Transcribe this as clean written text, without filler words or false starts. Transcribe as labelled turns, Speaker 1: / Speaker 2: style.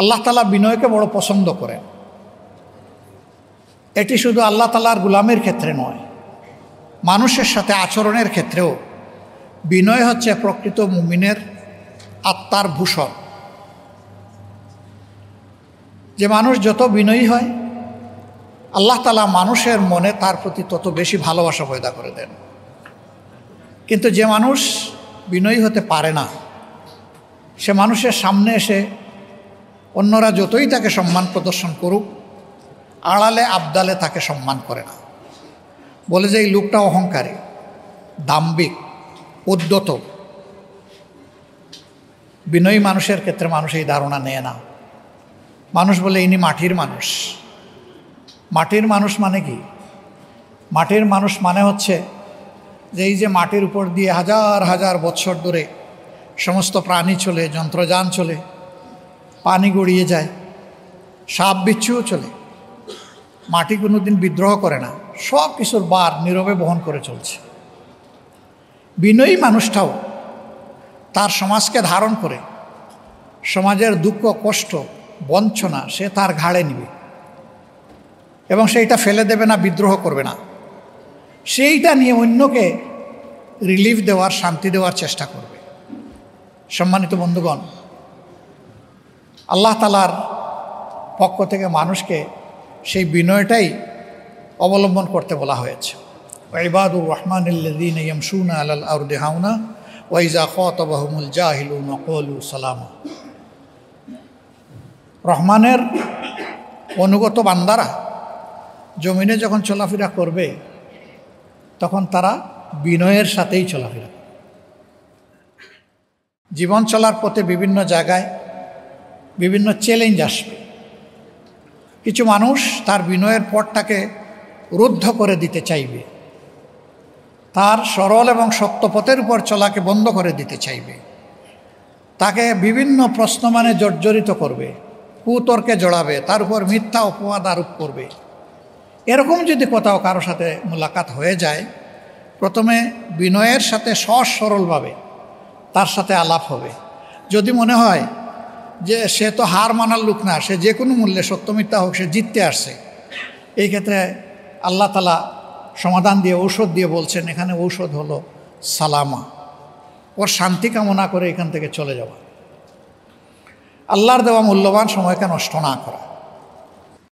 Speaker 1: আল্লাহ তাআলা বিনয়কে বড় পছন্দ করেন। এটি শুধু আল্লাহ তাআলার গোলামের ক্ষেত্রে নয়, মানুষের সাথে আচরণের ক্ষেত্রেও বিনয় হচ্ছে প্রকৃত মুমিনের আত্মার ভূষণ। যে মানুষ যত বিনয়ী হয়, আল্লাহ তাআলা মানুষের মনে তার প্রতি তত বেশি ভালোবাসা পয়দা করে দেন। কিন্তু যে মানুষ বিনয়ী হতে পারে না, সে মানুষের সামনে এসে অন্যরা যতই তাকে সম্মান প্রদর্শন করুক, আড়ালে আবদালে তাকে সম্মান করে না, বলে যে এই লোকটা অহংকারী, দাম্ভিক, উদ্ধত। বিনয়ী মানুষের ক্ষেত্রে মানুষ এই ধারণা নেয় না। মানুষ বলে ইনি মাটির মানুষ। মাটির মানুষ মানে কি? মাটির মানুষ মানে হচ্ছে যে এই যে মাটির উপর দিয়ে হাজার হাজার বৎসর ধরে সমস্ত প্রাণী চলে, যন্ত্রযান চলে, পানি গড়িয়ে যায়, সাপ বিচ্ছুও চলে, মাটি কোনোদিন বিদ্রোহ করে না, সব কিছুর ভার নীরবে বহন করে চলছে। বিনয়ী মানুষটাও তার সমাজকে ধারণ করে সমাজের দুঃখ, কষ্ট, বঞ্চনা সে তার ঘাড়ে নিবে এবং সেইটা ফেলে দেবে না, বিদ্রোহ করবে না। সেইটা নিয়ে অন্যকে রিলিফ দেওয়ার, শান্তি দেওয়ার চেষ্টা করবে। সম্মানিত বন্ধুগণ, আল্লাহ তাআলার পক্ষ থেকে মানুষকে সেই বিনয়টাই অবলম্বন করতে বলা হয়েছে। ইবাদুর রহমানিল্লাযীনা ইয়ামশুনা আলাল আরদি হাওনা ওয়া ইযা খাতাবাহুমুল জাহিলুনা ক্বালু সালামা। রহমানের অনুগত বান্দারা জমিনে যখন চলাফেরা করবে, তখন তারা বিনয়ের সাথেই চলাফেরা করবে। জীবন চলার পথে বিভিন্ন জায়গায় বিভিন্ন চ্যালেঞ্জ আসবে। কিছু মানুষ তার বিনয়ের পথটাকে রুদ্ধ করে দিতে চাইবে, তার সরল এবং সত্য পথের উপর চলাকে বন্ধ করে দিতে চাইবে, তাকে বিভিন্ন প্রশ্ন মানে জর্জরিত করবে, কুতর্কে জড়াবে, তার উপর মিথ্যা অপবাদ আরোপ করবে। এরকম যদি কোথাও কারো সাথে মোলাকাত হয়ে যায়, প্রথমে বিনয়ের সাথে সহজ সরলভাবে তার সাথে আলাপ হবে। যদি মনে হয় যে সে তো হার মানার লোক না, সে যে কোনো মূল্যে সত্য মিথ্যা হোক সে জিততে আসছে, এই ক্ষেত্রে আল্লাহ তাআলা সমাধান দিয়ে, ঔষধ দিয়ে বলছেন, এখানে ঔষধ হলো সালামা, ওর শান্তি কামনা করে এখান থেকে চলে যাওয়া, আল্লাহর দেওয়া মূল্যবান সময়কে নষ্ট না করা।